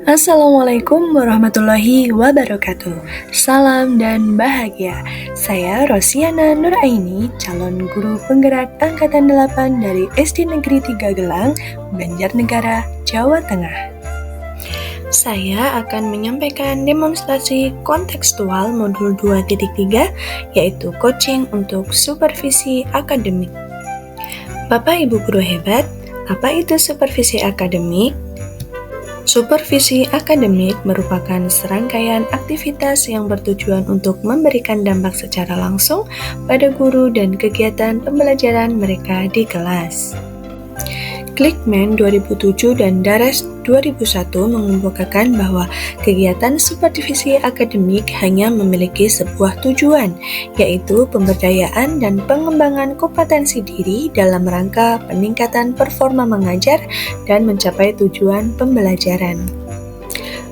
Assalamualaikum warahmatullahi wabarakatuh. Salam dan bahagia. Saya Rosiana Nuraini, calon guru penggerak angkatan 8 dari SD Negeri 3 Gelang, Banjarnegara, Jawa Tengah. Saya akan menyampaikan demonstrasi kontekstual modul 2.3, yaitu coaching untuk supervisi akademik. Bapak Ibu guru hebat, apa itu supervisi akademik? Supervisi akademik merupakan serangkaian aktivitas yang bertujuan untuk memberikan dampak secara langsung pada guru dan kegiatan pembelajaran mereka di kelas. Klikman 2007 dan Dares 2001 mengemukakan bahwa kegiatan supervisi akademik hanya memiliki sebuah tujuan, yaitu pemberdayaan dan pengembangan kompetensi diri dalam rangka peningkatan performa mengajar dan mencapai tujuan pembelajaran.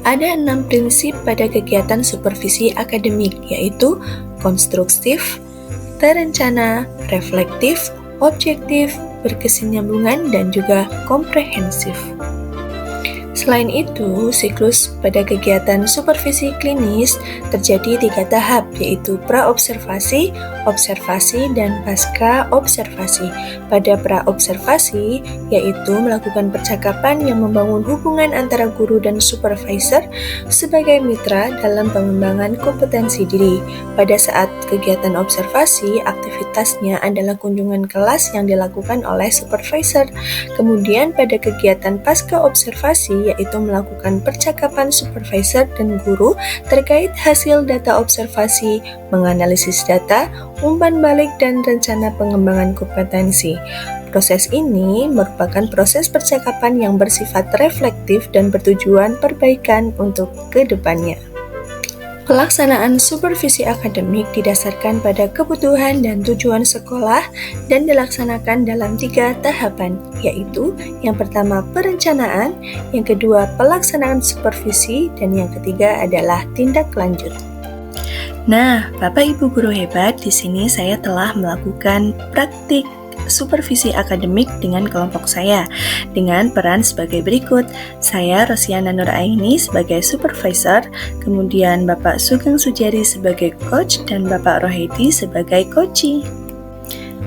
Ada 6 prinsip pada kegiatan supervisi akademik, yaitu konstruktif, terencana, reflektif, objektif, berkesinambungan, dan juga komprehensif. Selain itu, siklus pada kegiatan supervisi klinis terjadi 3 tahap, yaitu praobservasi, observasi, dan pasca observasi. Pada praobservasi, yaitu melakukan percakapan yang membangun hubungan antara guru dan supervisor sebagai mitra dalam pengembangan kompetensi diri. Pada saat kegiatan observasi, aktivitasnya adalah kunjungan kelas yang dilakukan oleh supervisor. Kemudian pada kegiatan pasca observasi, yaitu melakukan percakapan supervisor dan guru terkait hasil data observasi, menganalisis data, umpan balik, dan rencana pengembangan kompetensi. Proses ini merupakan proses percakapan yang bersifat reflektif dan bertujuan perbaikan untuk kedepannya. Pelaksanaan supervisi akademik didasarkan pada kebutuhan dan tujuan sekolah dan dilaksanakan dalam 3 tahapan, yaitu yang pertama perencanaan, yang kedua pelaksanaan supervisi, dan yang ketiga adalah tindak lanjut. Nah, Bapak Ibu guru hebat, di sini saya telah melakukan praktik supervisi akademik dengan kelompok saya dengan peran sebagai berikut. Saya Rosiana Nuraini sebagai supervisor, kemudian Bapak Sugeng Sujari sebagai coach, dan Bapak Rohedi sebagai coachee.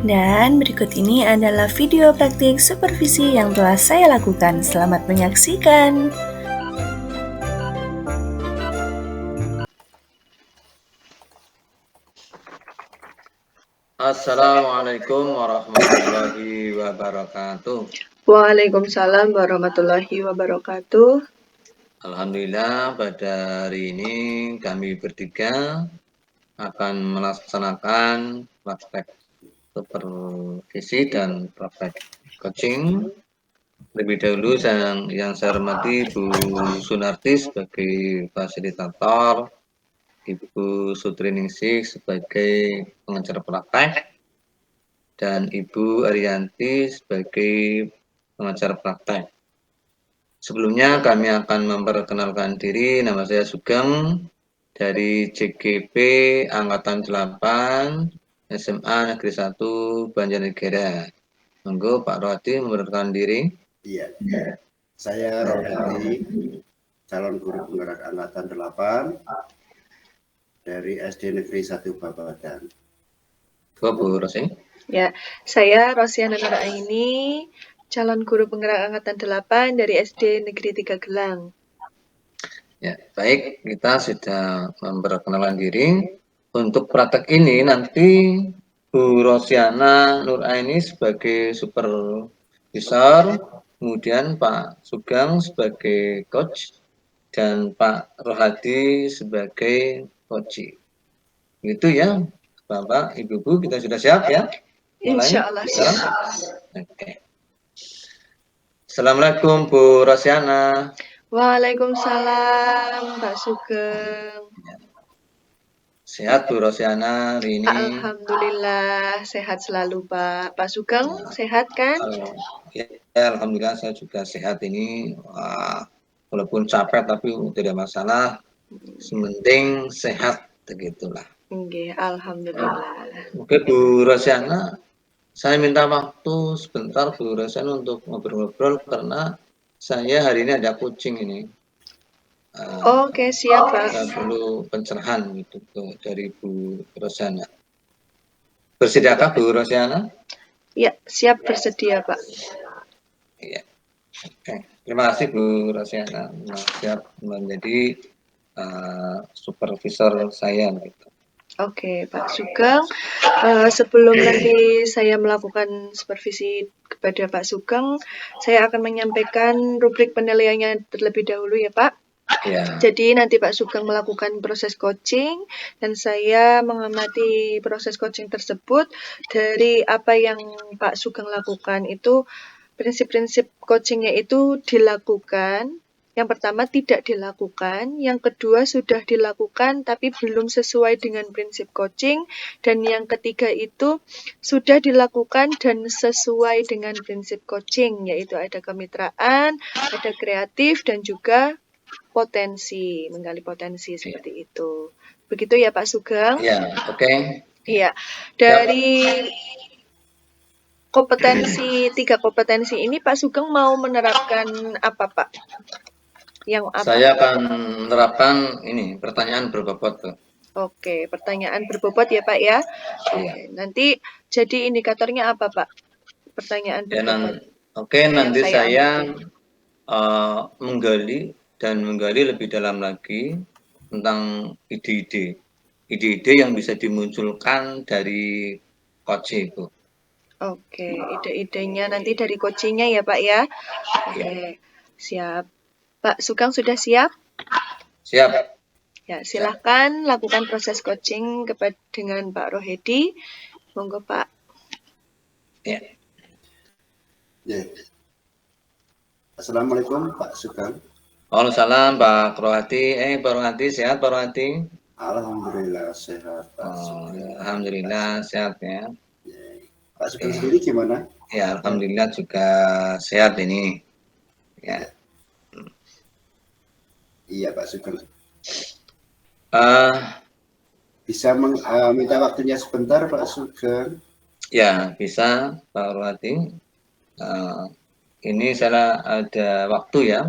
Dan berikut ini adalah video praktik supervisi yang telah saya lakukan. Selamat menyaksikan. Assalamualaikum warahmatullahi wabarakatuh. Waalaikumsalam warahmatullahi wabarakatuh. Alhamdulillah pada hari ini kami bertiga akan melaksanakan praktek supervisi dan praktek coaching. Lebih dahulu yang saya hormati Bu Sunarti sebagai fasilitator, Ibu Sutriningsih sebagai pengajar praktek, dan Ibu Ariyanti sebagai pengajar praktek. Sebelumnya kami akan memperkenalkan diri. Nama saya Sugeng dari JGP Angkatan 8 SMA Negeri 1 Banjarnegara. Monggo Pak Rohadi memperkenalkan diri. Iya. Saya Rohadi, calon guru penggerak Angkatan 8 dari SD Negeri 1 Babadan. Bu Rosi. Ya, saya Rosiana Nuraini, calon guru penggerak Angkatan 8 dari SD Negeri 3 Gelang. Ya, baik, kita sudah memperkenalkan diri. Untuk praktek ini nanti Bu Rosiana Nuraini sebagai supervisor, kemudian Pak Sugeng sebagai coach, dan Pak Rohadi sebagai coach. Gitu ya, Bapak, Ibu, kita sudah siap ya? Insya Allah siap. Oke. Assalamualaikum Bu Rosiana. Waalaikumsalam Pak Sugeng. Sehat Bu Rosiana hari ini? Alhamdulillah sehat selalu Pak. Pak Sugeng sehat kan? Ya, alhamdulillah saya juga sehat ini. Wah, walaupun capek tapi tidak masalah. Sementing sehat, begitulah. Oke, alhamdulillah. Oke Bu Rosiana, saya minta waktu sebentar Bu Rosiana untuk ngobrol-ngobrol karena saya hari ini ada coaching ini. Oke, siap, Pak. Saya perlu pencerahan gitu dari Bu Rosiana. Bersediakah Bu Rosiana? Ya, siap bersedia, Pak. Iya. Oke. Terima kasih Bu Rosiana. Siap menjadi supervisor saya gitu. Oke, Pak Sugeng. Sebelum nanti saya melakukan supervisi kepada Pak Sugeng, saya akan menyampaikan rubrik penilaiannya terlebih dahulu ya, Pak. Ya. Jadi nanti Pak Sugeng melakukan proses coaching dan saya mengamati proses coaching tersebut. Dari apa yang Pak Sugeng lakukan itu, prinsip-prinsip coachingnya itu dilakukan. Yang pertama tidak dilakukan, yang kedua sudah dilakukan tapi belum sesuai dengan prinsip coaching, dan yang ketiga itu sudah dilakukan dan sesuai dengan prinsip coaching, yaitu ada kemitraan, ada kreatif, dan juga potensi, menggali potensi seperti itu. Begitu ya Pak Sugeng? Ya, oke. Iya. Dari tiga kompetensi ini Pak Sugeng mau menerapkan apa Pak? Yang apa? Saya akan menerapkan ini pertanyaan berbobot. Oke, pertanyaan berbobot ya Pak ya. Oke, nanti jadi indikatornya apa Pak? Pertanyaan berbobot. Oke, nanti saya menggali lebih dalam lagi tentang ide-ide yang bisa dimunculkan dari coaching itu. Oke, ide-idenya nanti dari coachingnya ya Pak ya. Oke, siap. Pak Sugeng sudah siap? Siap. Ya, silahkan lakukan proses coaching dengan Pak Rohedi. Monggo Pak. Ya. Ya. Assalamualaikum Pak Sugeng. Waalaikumsalam Pak Rohadi. Pak Rohadi sehat Pak Rohadi? Alhamdulillah sehat Pak Sugeng. Alhamdulillah sehat ya. Pak Sugeng sendiri gimana? Ya, alhamdulillah juga sehat ini. Ya. Iya Pak Sugeng. Bisa minta waktunya sebentar Pak Sugeng? Ya, bisa Pak Rohadi. Ini saya ada waktu ya.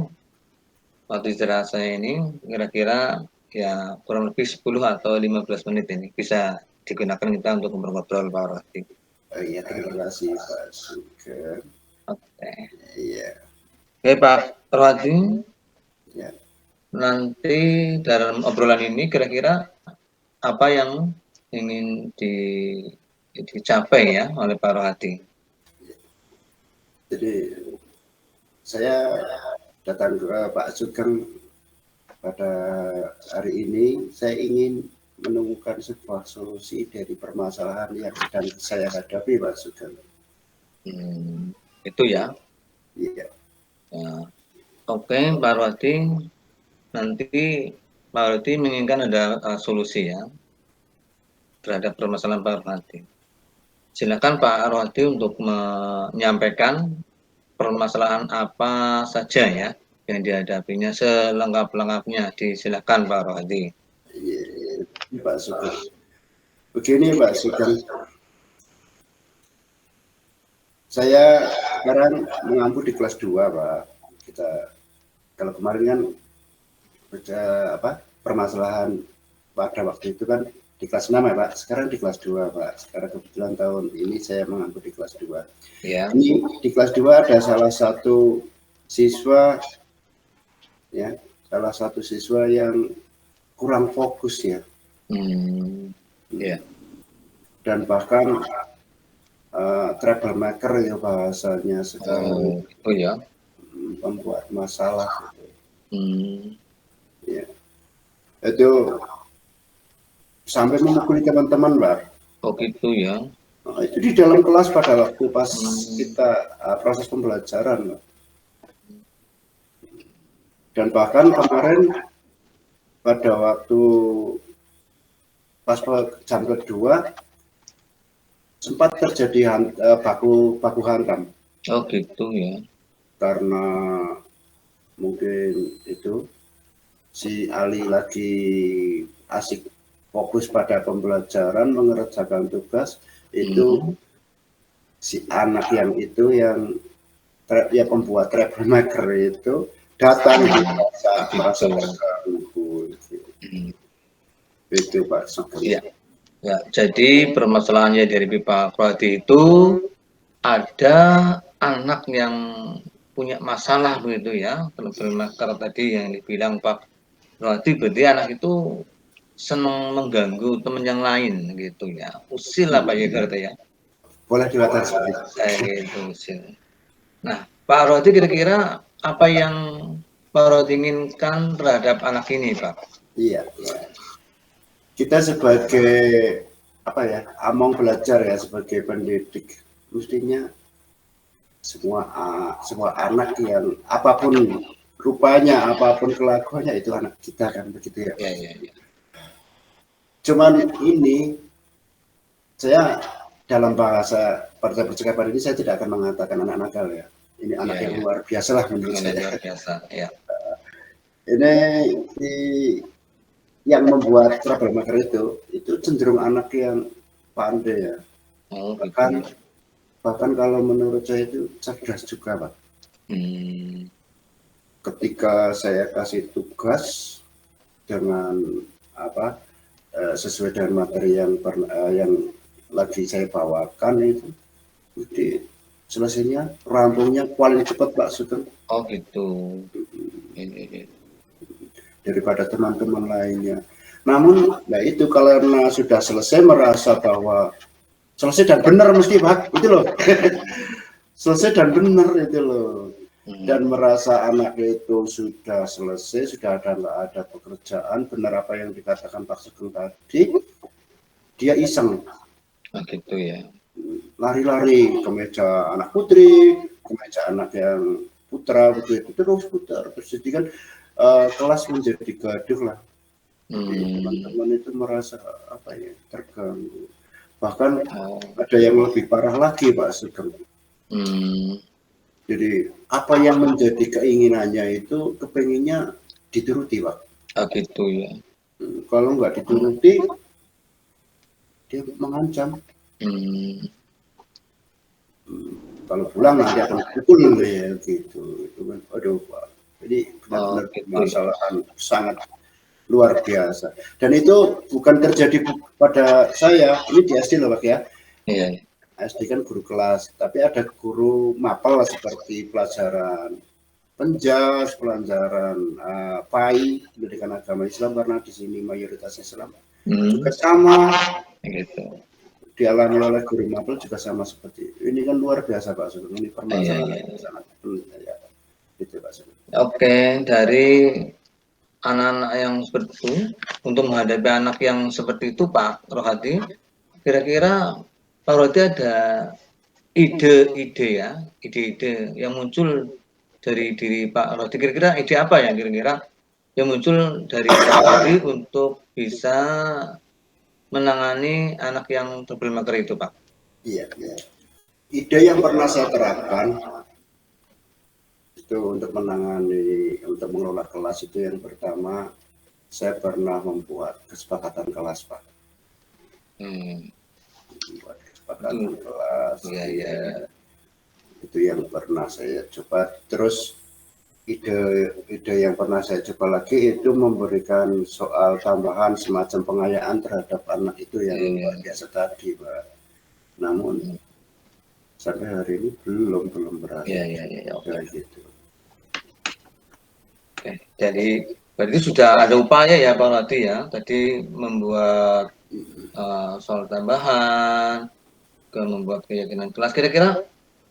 Waktu istirahat saya ini kira-kira ya kurang lebih 10 atau 15 menit ini bisa digunakan kita untuk ngobrol Pak Rohadi. Iya, terima kasih Pak Sugeng. Oke. Iya. Oke Pak Rohadi. Ya. Nanti dalam obrolan ini kira-kira apa yang ingin dicapai ya oleh Pak Rohadi? Jadi saya datang ke Pak Sugeng pada hari ini. Saya ingin menemukan sebuah solusi dari permasalahan yang sedang saya hadapi Pak Sugeng. Itu ya. Iya. Oke Pak Rohadi. Nanti Pak Rohadi menginginkan ada solusi ya terhadap permasalahan Pak Rohadi. Silakan Pak Rohadi untuk menyampaikan permasalahan apa saja ya yang dihadapinya selengkap-lengkapnya. Disilakan Pak Rohadi. Iya, Pak Sugeng. Begini Pak Sugeng. Saya sekarang mengampu di kelas 2 Pak. Kalau kemarin kan permasalahan pada waktu itu kan di kelas 6 ya Pak, sekarang di kelas 2 Pak. Sekarang kebetulan tahun ini saya mengampu di kelas 2. Ya. Ini di kelas 2 ada salah satu siswa yang kurang fokus ya. Ya. Dan bahkan troublemaker ya bahasanya sekarang. Oh ya. Membuat masalah. Ya. Itu sampai memukuli teman-teman, Mbak. Oh gitu ya. Nah, itu di dalam kelas pada waktu pas kita proses pembelajaran, Mbak. Dan bahkan kemarin pada waktu pas jam kedua sempat terjadi baku hantam. Oh gitu ya. Karena mungkin itu si Ali lagi asik fokus pada pembelajaran mengerjakan tugas, itu si anak yang pembuat troublemaker itu datang merasa terganggu. Itu Pak Sugeng. Iya. Ya, jadi permasalahannya dari Pak Rohadi itu ada anak yang punya masalah begitu ya. Kalau tadi yang dibilang Pak Rohadi berarti anak itu senang mengganggu teman yang lain gitu ya. Usil apa ya berarti ya? Boleh dikatakan seperti itu. Gitu usil. Nah, Pak Rohadi kira-kira apa yang Pak Rohadi inginkan terhadap anak ini, Pak? Iya. Kita sebagai among belajar ya, sebagai pendidik, mestinya semua anak yang apapun rupanya, apapun kelakuannya itu anak kita kan, begitu ya. Iya. Cuman ini saya dalam bahasa partai percakapan ini saya tidak akan mengatakan anak nakal ya. Ini anak yang luar biasa lah menurut saya. Luar biasa, ya. Ini yang membuat troublemaker itu cenderung anak yang pandai ya. Bahkan kalau menurut saya itu cerdas juga Pak. Ketika saya kasih tugas dengan sesuai dengan materi yang lagi saya bawakan itu, jadi selesainya rampungnya paling cepat Pak Sugeng. Oh gitu. Daripada teman-teman lainnya. Namun, itu karena sudah selesai merasa bahwa selesai dan benar mesti Pak, itu loh. Selesai dan benar itu loh. Dan merasa anak itu sudah selesai, sudah nggak ada pekerjaan, benar apa yang dikatakan Pak Sugeng tadi, dia iseng. Gitu ya. Lari-lari ke meja anak putri, ke meja anak yang putra, begitu terus putar. Terus jadi kan kelas menjadi gaduh lah. Teman-teman itu merasa terganggu. Bahkan ada yang lebih parah lagi Pak Sugeng. Jadi apa yang menjadi keinginannya itu kepenginnya dituruti Pak. Gitu ya. Kalau nggak dituruti dia mengancam. Kalau pulang nanti akan pukul ya gitu. Itu kan aduh Pak. Jadi benar-benar permasalahan sangat luar biasa. Dan itu bukan terjadi pada saya, ini di SD loh Pak ya. Iya. SD kan guru kelas, tapi ada guru mapel seperti pelajaran penjas, pelajaran PAI, pendidikan agama Islam karena di sini mayoritas Islam. Juga sama. Gitu. Dialami oleh guru mapel juga sama seperti ini kan luar biasa Pak Sugeng. Ini permasalahan yang sangat penting ya. Gitu Pak Sugeng. Oke, dari anak-anak yang seperti itu, untuk menghadapi anak yang seperti itu Pak Rohadi, kira-kira Pak Rohadi ada ide-ide yang muncul dari diri Pak Rohadi. Kira-kira ide apa ya kira-kira yang muncul dari Pak Rohadi untuk bisa menangani anak yang troublemaker itu Pak? Iya. Ide yang pernah saya terapkan itu untuk mengelola kelas itu yang pertama saya pernah membuat kesepakatan kelas Pak. Membuat kesepakatan kelas. Iya. Itu yang pernah saya coba. Terus ide yang pernah saya coba lagi itu memberikan soal tambahan semacam pengayaan terhadap anak itu yang luar biasa tadi Pak. Namun sampai hari ini belum berhasil. Iya. Gitu. Oke, jadi berarti sudah ada upaya ya Pak Rohadi ya, tadi membuat soal tambahan, membuat keyakinan kelas. Kira-kira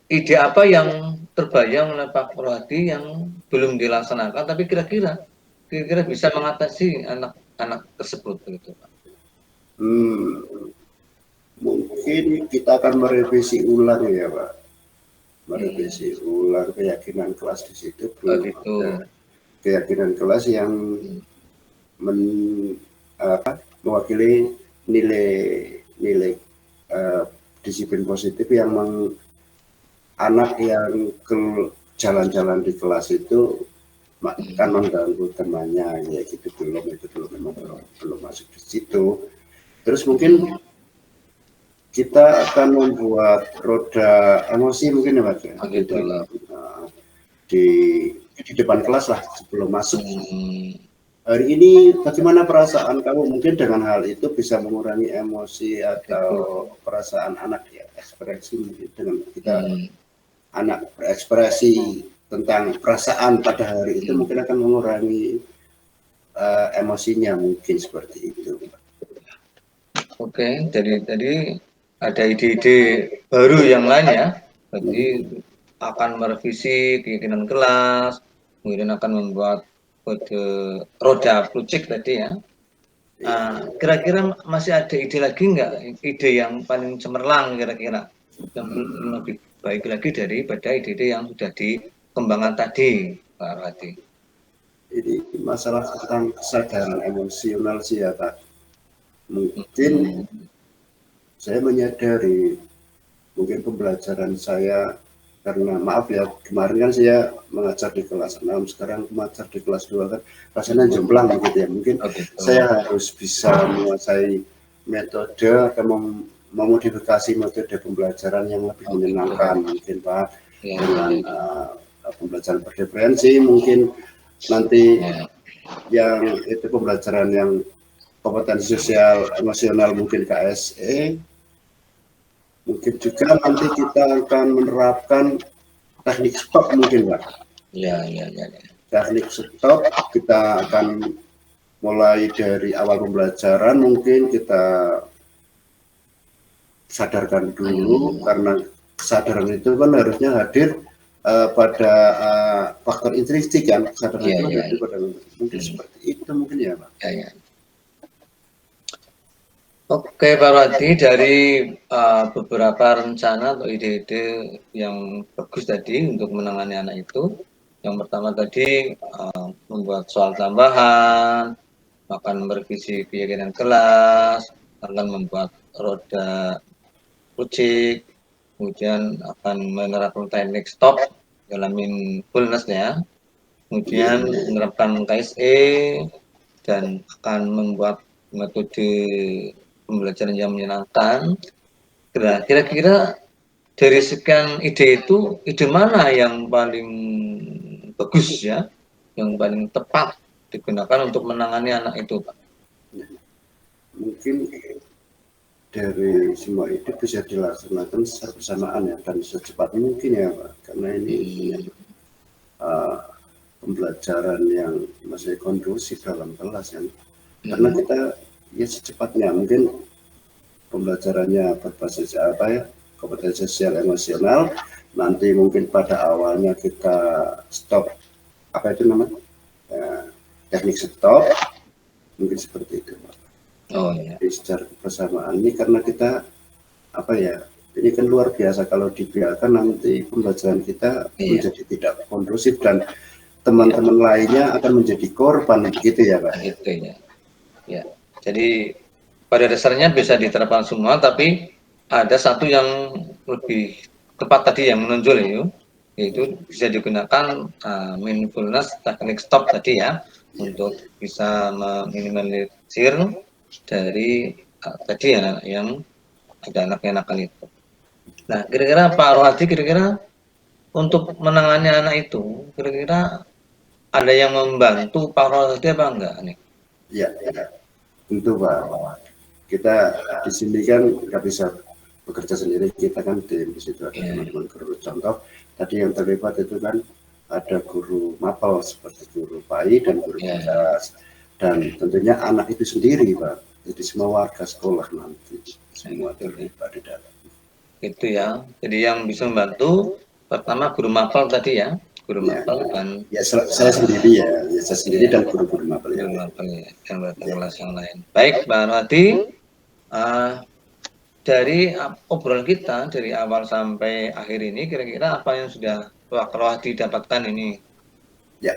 ide apa yang terbayang oleh Pak Rohadi yang belum dilaksanakan, tapi kira-kira bisa mengatasi anak-anak tersebut begitu Pak? Mungkin kita akan merevisi ulang ya Pak, merevisi ulang keyakinan kelas di situ belum ada keyakinan kelas yang mewakili nilai disiplin positif yang anak yang ke jalan-jalan di kelas itu kan mengganggu temannya ya gitu, belum masuk di situ. Terus mungkin kita akan membuat roda emosi mungkin ya Pak ya, di di depan kelas lah sebelum masuk. Hmm. Hari ini bagaimana perasaan kamu? Mungkin dengan hal itu bisa mengurangi emosi atau perasaan anak ya, ekspresi mungkin dengan kita anak berekspresi tentang perasaan pada hari itu mungkin akan mengurangi emosinya mungkin seperti itu. Oke, jadi tadi ada ide-ide baru yang lain ya. Jadi akan merevisi keyakinan kelas, kemudian akan membuat kode roda flucik tadi ya. Kira-kira masih ada ide lagi nggak? Ide yang paling cemerlang kira-kira yang lebih baik lagi daripada ide-ide yang sudah dikembangkan tadi, Pak Arwati. Ini masalah tentang kesadaran emosional sih ya Pak. Mungkin saya menyadari mungkin pembelajaran saya karena maaf ya kemarin kan saya mengajar di kelas 6, sekarang mengajar di kelas 2 kan rasanya jomplang gitu ya. Mungkin saya harus bisa menguasai metode atau memodifikasi metode pembelajaran yang lebih menyenangkan mungkin Pak, dengan pembelajaran berdiferensi mungkin nanti yang itu pembelajaran yang kompetensi sosial emosional mungkin KSE. Mungkin juga nanti kita akan menerapkan teknik stop mungkin Pak. Ya. Teknik stop kita akan mulai dari awal pembelajaran mungkin kita sadarkan dulu karena kesadaran itu kan harusnya hadir pada faktor intrinsik kan, kesadaran itu hadir pada mungkin seperti itu mungkin ya Pak. Ya. Oke Pak Arwati, dari beberapa rencana atau ide-ide yang bagus tadi untuk menangani anak itu, yang pertama tadi membuat soal tambahan, akan merevisi keyakinan kelas, akan membuat roda flucik, kemudian akan menerapkan teknik stop dalam mindfulness-nya, kemudian menerapkan KSE, dan akan membuat metode pembelajaran yang menyenangkan. Kira-kira dari sekian ide itu, ide mana yang paling bagus ya, yang paling tepat digunakan untuk menangani anak itu, Pak? Mungkin dari semua itu bisa dilaksanakan secara bersamaan ya dan secepat mungkin ya Pak, karena ini pembelajaran yang masih kondusif dalam kelas kan. Karena kita ya secepatnya mungkin pembelajarannya berbasis kompetensi sosial emosional, nanti mungkin pada awalnya kita stop teknik stop mungkin seperti itu Pak. Jadi secara kebersamaan ini karena kita ini kan luar biasa kalau dibiarkan nanti pembelajaran kita menjadi tidak kondusif dan teman-teman lainnya akan menjadi korban gitu ya Pak. Gitu ya. Jadi pada dasarnya bisa diterapkan semua, tapi ada satu yang lebih tepat tadi yang menonjol yaitu bisa digunakan mindfulness teknik stop tadi ya, untuk bisa meminimalisir dari tadi ya yang ada anaknya nakal itu. Nah, kira-kira Pak Arwati, kira-kira untuk menangani anak itu, kira-kira ada yang membantu Pak Arwati apa enggak nih? Ya, tentu Pak. Kita di sini kan nggak bisa bekerja sendiri, kita kan tim di situ ada teman-teman guru. Contoh tadi yang terlibat itu kan ada guru mapel seperti guru PAI dan guru kelas, dan tentunya anak itu sendiri Pak. Jadi semua warga sekolah nanti semua terlibat di dalam. Itu ya. Jadi yang bisa membantu pertama guru mapel tadi ya, guru mapel dan saya sendiri saya sendiri dan guru-guru mapel yang kelas yang lain. Baik, Mbak Arwati, dari obrolan kita dari awal sampai akhir ini, kira-kira apa yang sudah Pak Arwati dapatkan ini? Ya,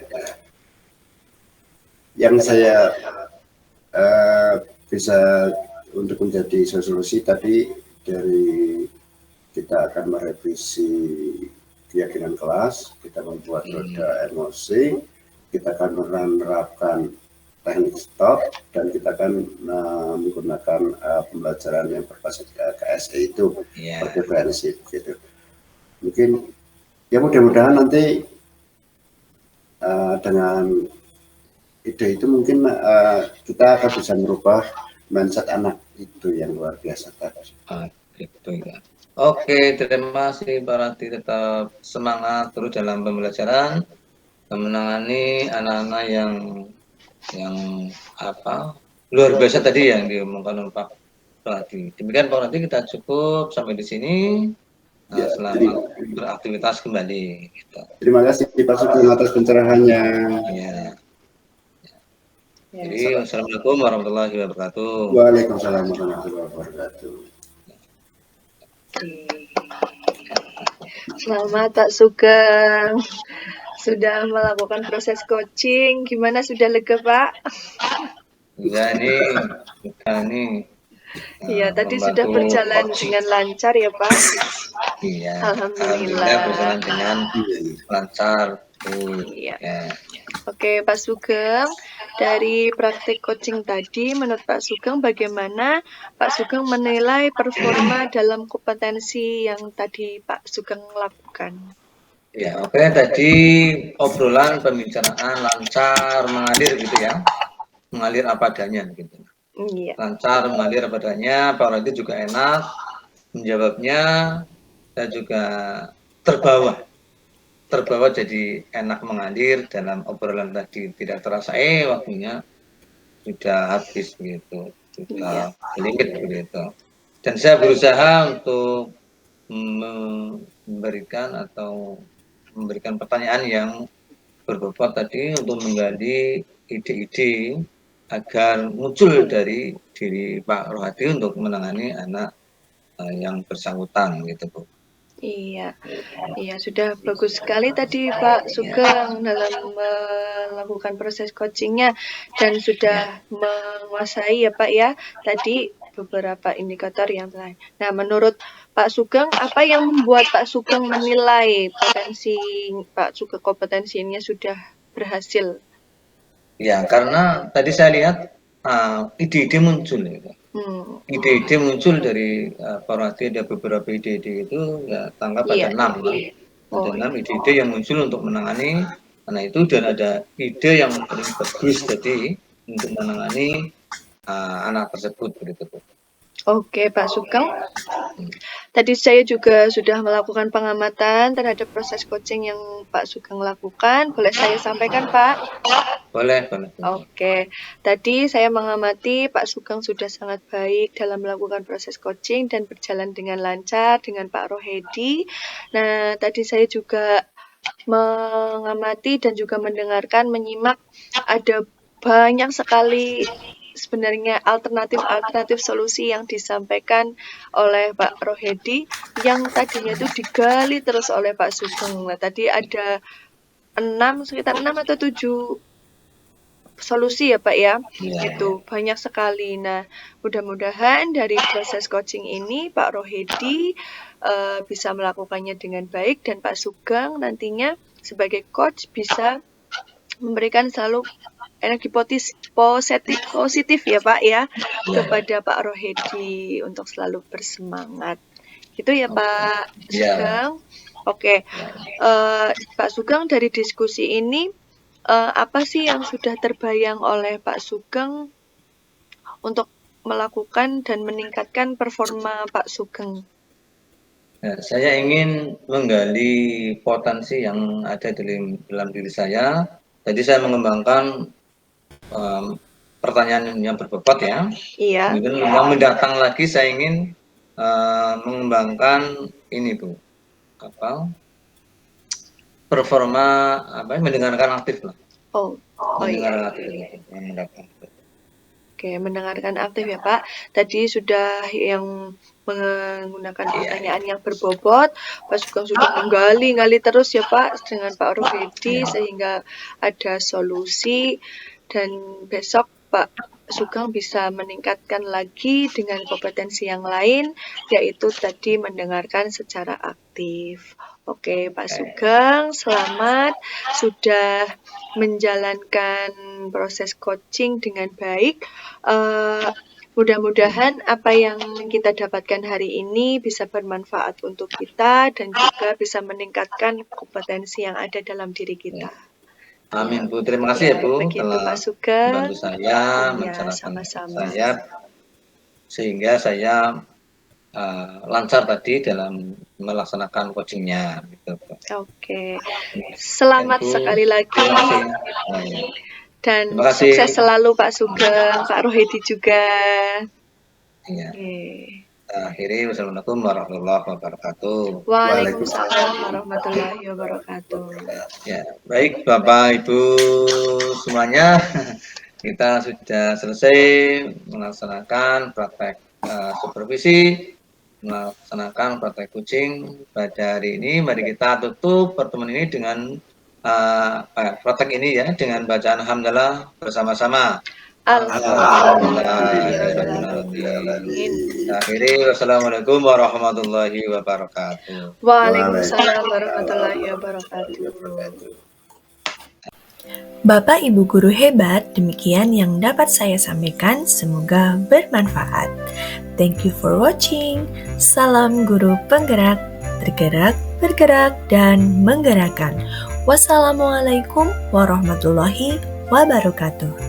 yang saya bisa untuk menjadi solusi tadi dari kita akan merevisi keyakinan kelas, kita membuat roda emosi, kita akan menerapkan teknik stop, dan kita akan menggunakan pembelajaran yang berbasis KSE itu berdiferensi gitu. Mungkin ya mudah-mudahan nanti dengan ide itu mungkin kita akan bisa merubah mindset anak itu yang luar biasa tadi. Gitu ya. Oke, terima kasih Pak Rati, tetap semangat terus dalam pembelajaran menangani anak-anak yang luar biasa tadi yang diomongkan oleh Pak Rati. Demikian Pak Rati, kita cukup sampai di sini. Ya, Selamat beraktivitas kembali. Gitu. Terima kasih Pak Sugeng atas pencerahannya. Ya. Jadi, wassalamualaikum warahmatullahi wabarakatuh. Waalaikumsalam warahmatullahi wabarakatuh. Selamat Pak Sugeng. Sudah melakukan proses coaching. Gimana, sudah lega Pak? Ya, ini Iya, tadi sudah berjalan dengan lancar ya Pak? Iya. Alhamdulillah berjalan dengan lancar. Iya. Ya. Oke, Pak Sugeng, dari praktik coaching tadi, menurut Pak Sugeng bagaimana Pak Sugeng menilai performa dalam kompetensi yang tadi Pak Sugeng lakukan? Ya, oke, tadi obrolan pembicaraan lancar, mengalir gitu ya. Mengalir apa adanya gitu. Iya. Lancar, mengalir apa adanya, Pak Rati juga enak menjawabnya, saya juga terbawa jadi enak mengalir dalam obrolan tadi, tidak terasa waktunya sudah habis begitu, sudah limit begitu. Dan saya berusaha untuk memberikan pertanyaan yang berbobot tadi untuk menggali ide-ide agar muncul dari diri Pak Rohadi untuk menangani anak yang bersangkutan gitu Bu. Iya, sudah bagus sekali tadi Pak Sugeng dalam melakukan proses coachingnya dan sudah menguasai ya Pak ya tadi beberapa indikator yang lain. Nah, menurut Pak Sugeng, apa yang membuat Pak Sugeng menilai potensi Pak Sugeng kompetensinya sudah berhasil? Ya, karena tadi saya lihat ide-ide muncul gitu. Ide-ide muncul dari Pak Rohadi, ada beberapa ide-ide itu ya tangkap ada 6 ya. Ada 6 ide-ide yang muncul untuk menangani anak itu, dan ada ide yang paling bagus tadi untuk menangani anak tersebut begitu Bu. Oke Pak Sugeng, tadi saya juga sudah melakukan pengamatan terhadap proses coaching yang Pak Sugeng lakukan. Boleh saya sampaikan Pak? Boleh. Oke, tadi saya mengamati Pak Sugeng sudah sangat baik dalam melakukan proses coaching dan berjalan dengan lancar dengan Pak Rohedi. Nah, tadi saya juga mengamati dan juga mendengarkan, menyimak ada banyak sekali sebenarnya alternatif alternatif solusi yang disampaikan oleh Pak Rohedi yang tadinya itu digali terus oleh Pak Sugeng. Nah, tadi ada sekitar 6 atau 7 solusi ya Pak ya, itu banyak sekali. Nah, mudah-mudahan dari proses coaching ini Pak Rohedi bisa melakukannya dengan baik dan Pak Sugeng nantinya sebagai coach bisa memberikan selalu energi positif ya Pak ya kepada Pak Rohedi untuk selalu bersemangat. Gitu ya Pak Sugeng. Oke, Pak Sugeng, dari diskusi ini apa sih yang sudah terbayang oleh Pak Sugeng untuk melakukan dan meningkatkan performa Pak Sugeng? Ya, saya ingin menggali potensi yang ada dalam diri saya. Jadi saya mengembangkan pertanyaan yang berbobot ya. Iya. Kemudian yang mendatang lagi saya ingin mengembangkan ini Bu, performa mendengarkan aktif lah. Mendengarkan aktif yang mendatang. Oke, mendengarkan aktif ya Pak. Tadi sudah yang menggunakan pertanyaan yang berbobot, Pak Sugeng sudah menggali terus ya Pak dengan Pak Rohedi sehingga ada solusi, dan besok Pak Sugeng bisa meningkatkan lagi dengan kompetensi yang lain, yaitu tadi mendengarkan secara aktif. Oke, Pak Sugeng, selamat sudah menjalankan proses coaching dengan baik. Mudah-mudahan apa yang kita dapatkan hari ini bisa bermanfaat untuk kita dan juga bisa meningkatkan kompetensi yang ada dalam diri kita. Amin Bu, terima kasih ya Ya, Bu begitu telah Pak Sugeng. membantu saya Ya, mencerahkan sama-sama. saya sehingga saya lancar tadi dalam melaksanakan coachingnya gitu. Oke, selamat Bu, sekali lagi terima kasih. dan Terima kasih. sukses selalu Pak Sugeng, Pak Rohedi juga. Iya. Oke. Akhiri, wassalamualaikum warahmatullahi wabarakatuh. Waalaikumsalam warahmatullahi wabarakatuh. Ya, baik Bapak Ibu semuanya, kita sudah selesai melaksanakan praktek supervisi, melaksanakan praktek coaching pada hari ini. Mari kita tutup pertemuan ini dengan praktek ini ya dengan bacaan alhamdulillah bersama-sama. Alhamdulillahirrahmanirrahim. Akhiri, wassalamualaikum warahmatullahi wabarakatuh. Waalaikumsalam warahmatullahi wabarakatuh. Bapak Ibu guru hebat, demikian yang dapat saya sampaikan, semoga bermanfaat. Thank you for watching. Salam guru penggerak, tergerak, bergerak, dan menggerakkan. Wassalamualaikum warahmatullahi wabarakatuh.